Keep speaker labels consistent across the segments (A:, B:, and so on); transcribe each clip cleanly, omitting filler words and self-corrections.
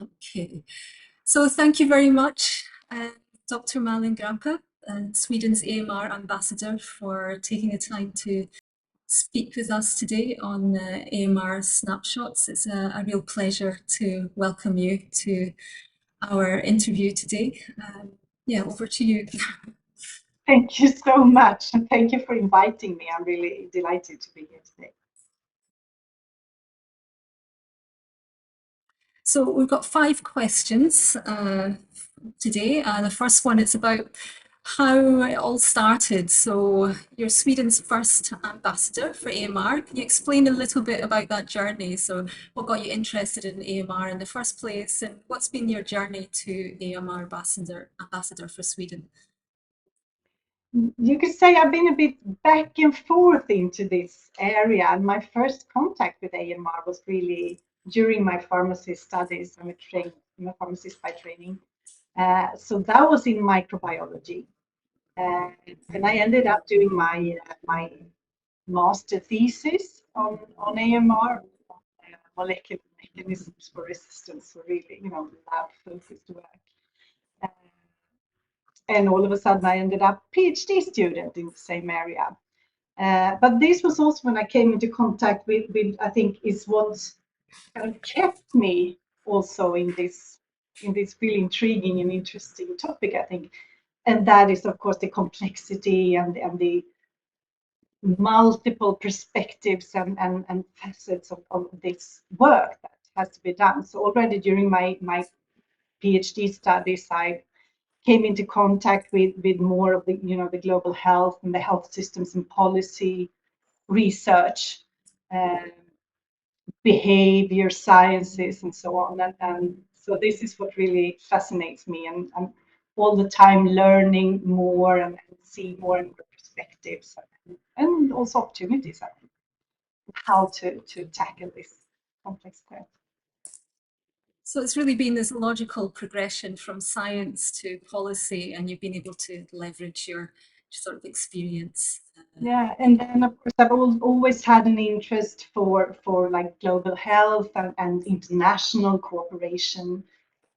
A: Okay, so thank you very much, Dr. Malin Grape, Sweden's AMR Ambassador, for taking the time to speak with us today on AMR Snapshots. It's a real pleasure to welcome you to our interview today. Yeah, over to you.
B: Thank you so much, and thank you for inviting me. I'm really delighted to be here today.
A: So we've got 5 questions today. The first one is about how it all started. So you're Sweden's first ambassador for AMR. Can you explain a little bit about that journey? So what got you interested in AMR in the first place, and what's been your journey to AMR ambassador for Sweden?
B: You could say I've been a bit back and forth into this area, and my first contact with AMR was really during my pharmacist studies. I'm a pharmacist by training. So that was in microbiology. And I ended up doing my master thesis on AMR, molecular mechanisms for resistance, so really, lab-focused work. And all of a sudden, I ended up PhD student in the same area. But this was also when I came into contact with I think, is what kind of kept me also in this really intriguing and interesting topic, I think. And that is, of course, the complexity and the multiple perspectives and facets of this work that has to be done. So already during my PhD studies, I came into contact with more of the the global health and the health systems and policy research, behavior sciences, and so on. And so this is what really fascinates me, and I'm all the time learning more and see more and more perspectives and also opportunities, I think, how to tackle this complex threat.
A: So it's really been this logical progression from science to policy, and you've been able to leverage your sort of experience.
B: Yeah, and then of course I've always had an interest for like global health and international cooperation.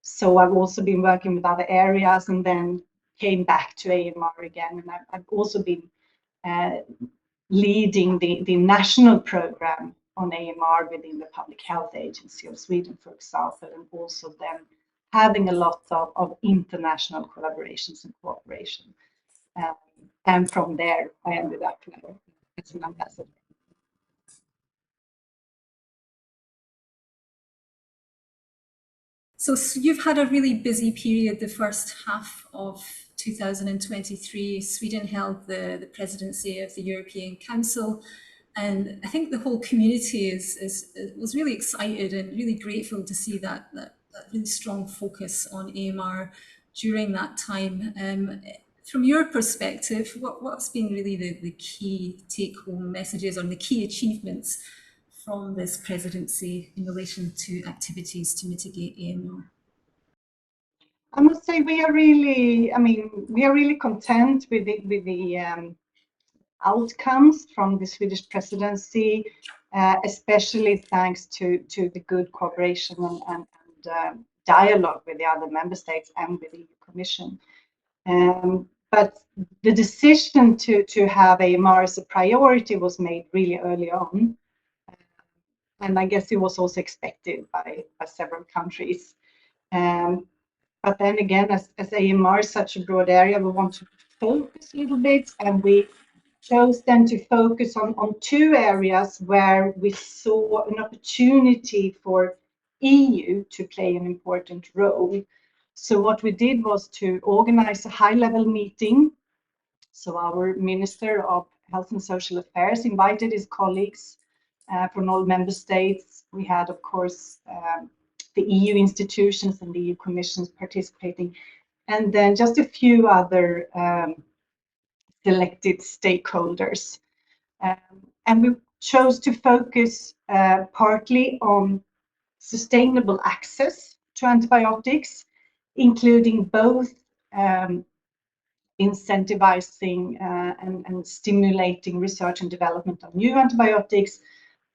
B: So I've also been working with other areas, and then came back to AMR again. And I've also been leading the national program on AMR within the Public Health Agency of Sweden, for example, and also then having a lot of international collaborations and cooperation. And from there, I ended up as an ambassador.
A: So you've had a really busy period the first half of 2023. Sweden held the presidency of the European Council, and I think the whole community was really excited and really grateful to see that really strong focus on AMR during that time. From your perspective, what's been really the key take-home messages or the key achievements from this presidency in relation to activities to mitigate AMR?
B: I must say we are really content with the outcomes from the Swedish presidency, especially thanks to the good cooperation and dialogue with the other member states and with the EU Commission. But the decision to have AMR as a priority was made really early on. And I guess it was also expected by several countries. But then again, as AMR is such a broad area, we want to focus a little bit, and we chose then to focus on 2 areas where we saw an opportunity for EU to play an important role. So what we did was to organize a high-level meeting. So our Minister of Health and Social Affairs invited his colleagues from all member states. We had, of course, the EU institutions and the EU commissions participating, and then just a few other selected stakeholders. And we chose to focus partly on sustainable access to antibiotics, including both incentivizing and stimulating research and development of new antibiotics,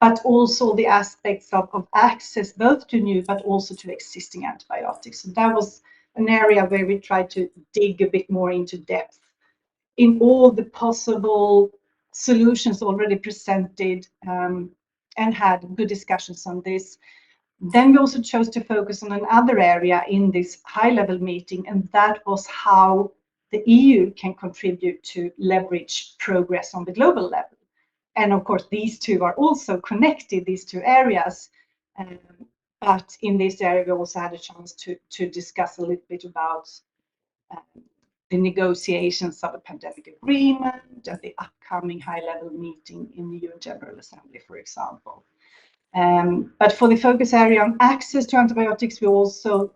B: but also the aspects of access both to new but also to existing antibiotics. So that was an area where we tried to dig a bit more into depth in all the possible solutions already presented, and had good discussions on this. Then we also chose to focus on another area in this high-level meeting, and that was how the EU can contribute to leverage progress on the global level. And of course, these two are also connected, these two areas. But in this area, we also had a chance to discuss a little bit about the negotiations of a pandemic agreement and the upcoming high-level meeting in the UN General Assembly, for example. But for the focus area on access to antibiotics, we also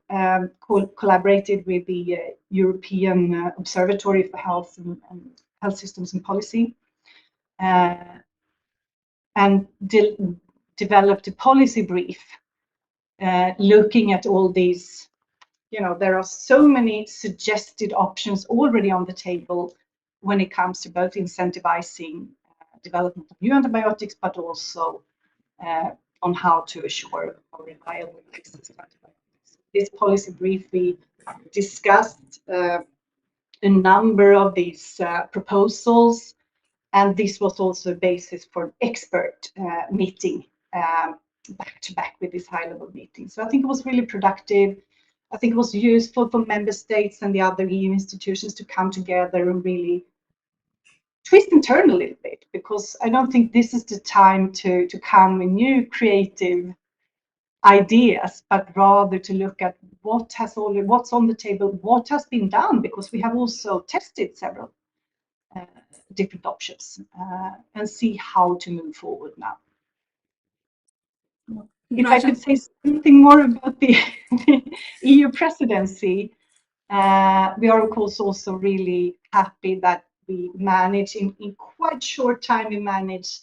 B: collaborated with the European Observatory for Health and Health Systems and Policy, and developed a policy brief looking at all these. You know, there are so many suggested options already on the table when it comes to both incentivizing development of new antibiotics, but also on how to assure a reliable access to antibiotics. This policy brief, we discussed a number of these proposals, and this was also a basis for an expert meeting back to back with this high-level meeting. So I think it was really productive. I think it was useful for member states and the other EU institutions to come together and really twist and turn a little bit, because I don't think this is the time to come with new creative ideas, but rather to look at what's on the table, what has been done, because we have also tested several different options, and see how to move forward now. If I could say something more about the EU presidency, we are of course also really happy that we managed in quite short time, we managed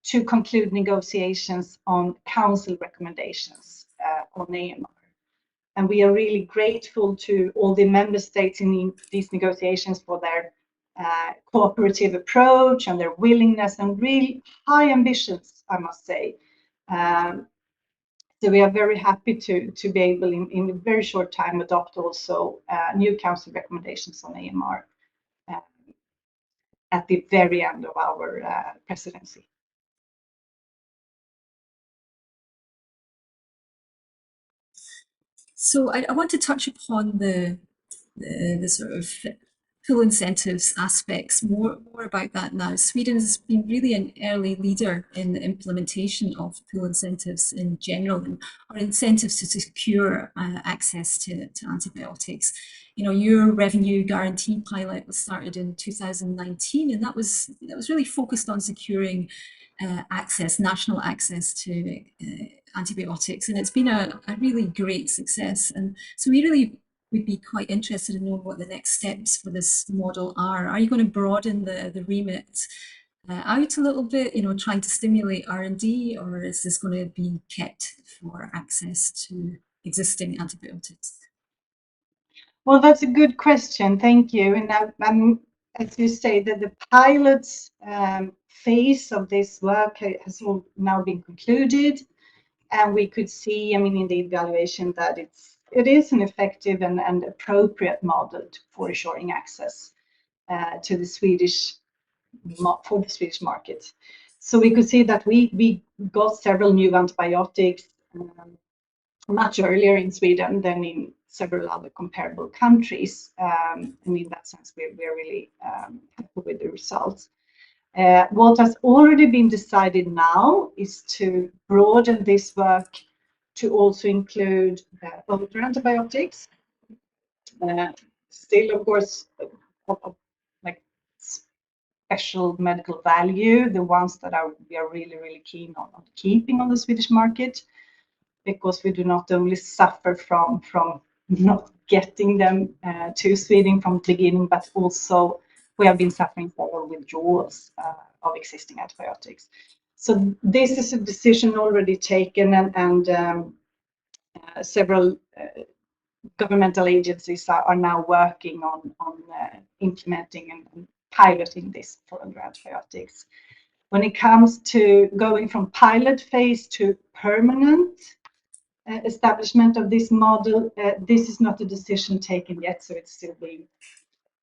B: to conclude negotiations on council recommendations on AMR. And we are really grateful to all the member states in these negotiations for their cooperative approach and their willingness and really high ambitions, I must say. So we are very happy to be able in a very short time adopt also new council recommendations on AMR at the very end of our presidency.
A: So I want to touch upon the sort of full incentives aspects, more about that now. Sweden has been really an early leader in the implementation of full incentives in general, and our incentives to secure access to antibiotics. You know, your revenue guarantee pilot was started in 2019, and that was really focused on securing national access to antibiotics, and it's been a really great success. And so we really would be quite interested in knowing what the next steps for this model are. Are you going to broaden the remit out a little bit, you know, trying to stimulate R&D, or is this going to be kept for access to existing antibiotics?
B: Well, that's a good question. Thank you. And as you say, that the pilot's phase of this work has now been concluded, and we could see, I mean, in the evaluation that it is an effective and appropriate model for assuring access to the Swedish market. So we could see that we got several new antibiotics much earlier in Sweden than in several other comparable countries. And in that sense, we're really happy with the results. What has already been decided now is to broaden this work to also include older antibiotics. Still, of course, like special medical value, the ones that we are really, really keen on keeping on the Swedish market, because we do not only suffer from not getting them to Sweden from the beginning, but also we have been suffering several withdrawals of existing antibiotics. So this is a decision already taken, and several governmental agencies are now working on implementing and piloting this for other antibiotics. When it comes to going from pilot phase to permanent establishment of this model, this is not a decision taken yet, so it's still being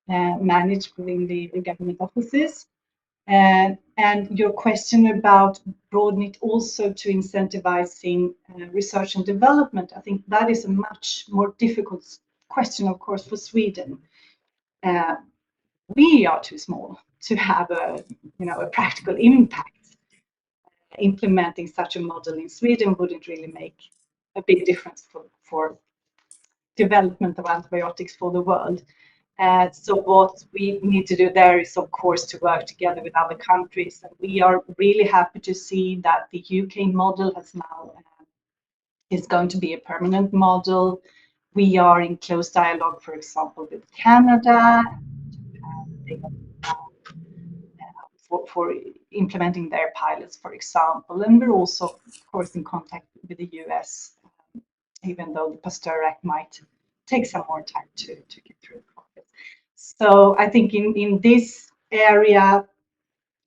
B: managed within the government offices. And your question about broadening it also to incentivizing research and development, I think that is a much more difficult question, of course, for Sweden. We are too small to have a practical impact. Implementing such a model in Sweden wouldn't really make a big difference for development of antibiotics for the world. So what we need to do there is, of course, to work together with other countries. And we are really happy to see that the UK model has now is going to be a permanent model. We are in close dialogue, for example, with Canada for implementing their pilots, for example. And we're also, of course, in contact with the US, even though the Pasteur Act might take some more time to get through the process. So I think in this area,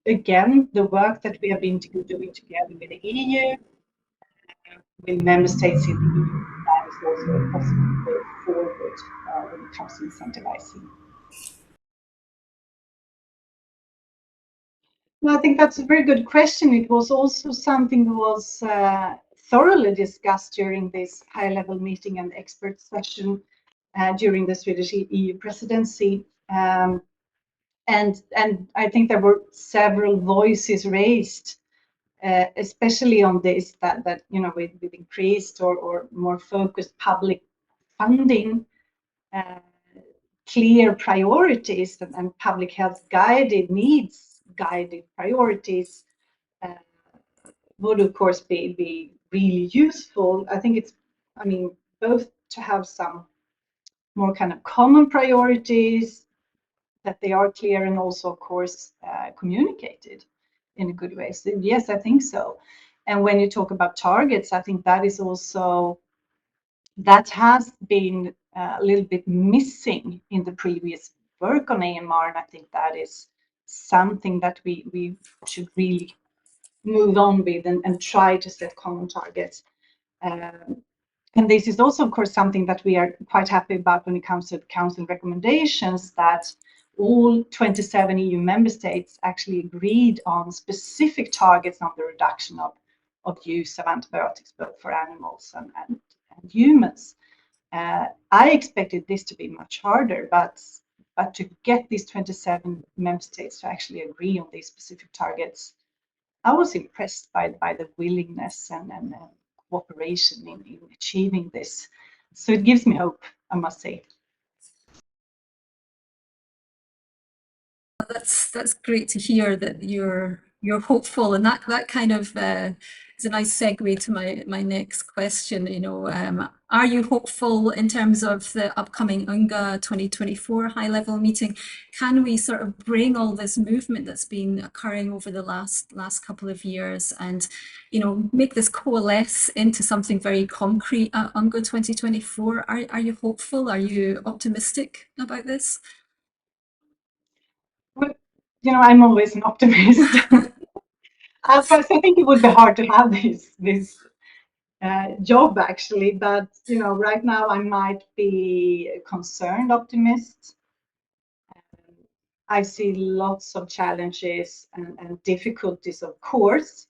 B: again, the work that we have been doing together with the EU, with member states in the EU, that is also a possible way forward when it comes to incentivizing. Well, I think that's a very good question. It was also something that was thoroughly discussed during this high-level meeting and expert session during the Swedish EU presidency. And I think there were several voices raised, especially on this, that with increased or more focused public funding, clear priorities and public health guided priorities would of course be really useful. I think it's, both to have some more kind of common priorities, that they are clear, and also of course communicated in a good way. So yes, I think so. And when you talk about targets, I think that is also, that has been a little bit missing in the previous work on AMR, and I think that is something that we should really move on with and try to set common targets. And this is also, of course, something that we are quite happy about when it comes to the Council recommendations, that all 27 EU member states actually agreed on specific targets on the reduction of use of antibiotics, both for animals and humans. I expected this to be much harder, but to get these 27 member states to actually agree on these specific targets, I was impressed by the willingness and cooperation in achieving this. So it gives me hope, I must say.
A: That's great to hear that you're hopeful, and that kind of is a nice segue to my next question. Are you hopeful in terms of the upcoming UNGA 2024 high-level meeting? Can we sort of bring all this movement that's been occurring over the last couple of years and make this coalesce into something very concrete at UNGA 2024? Are you hopeful? Are you optimistic about this?
B: Well, I'm always an optimist. I think it would be hard to have this job actually, but right now I might be a concerned optimist. I see lots of challenges and difficulties, of course.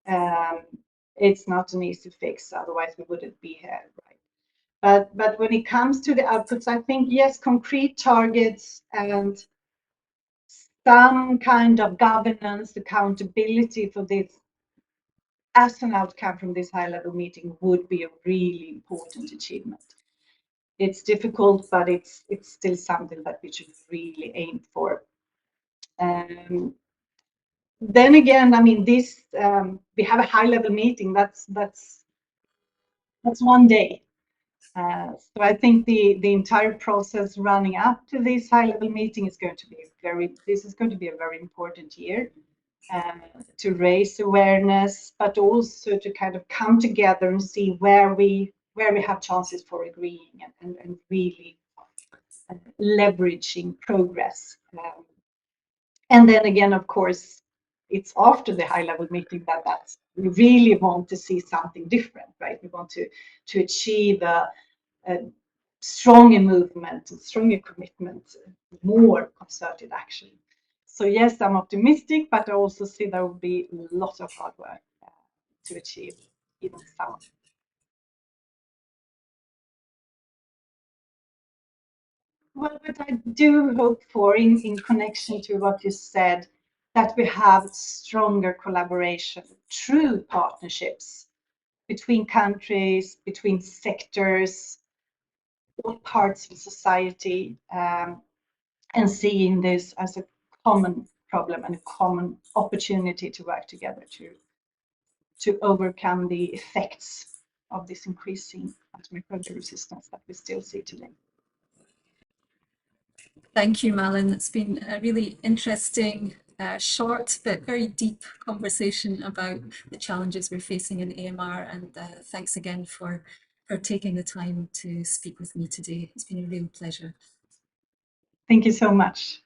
B: It's not an easy fix, otherwise we wouldn't be here, right? But when it comes to the outputs, I think yes, concrete targets and some kind of governance, accountability for this as an outcome from this high-level meeting would be a really important achievement. It's difficult, but it's still something that we should really aim for. Then again, this we have a high-level meeting. That's one day. So I think the entire process running up to this high-level meeting is going to be a very important year to raise awareness, but also to kind of come together and see where we have chances for agreeing and really leveraging progress. And then again, of course, it's after the high-level meeting that we really want to see something different, right? We want to achieve a stronger movement, stronger commitment, more concerted action. So yes, I'm optimistic, but I also see there will be a lot of hard work to achieve even some. Well, what I do hope for in connection to what you said, that we have stronger collaboration, true partnerships between countries, between sectors, all parts of society, and seeing this as a common problem and a common opportunity to work together to overcome the effects of this increasing antimicrobial resistance that we still see today.
A: Thank you, Malin. It's been a really interesting, short but very deep conversation about the challenges we're facing in AMR, and thanks again for taking the time to speak with me today. It's been a real pleasure.
B: Thank you so much.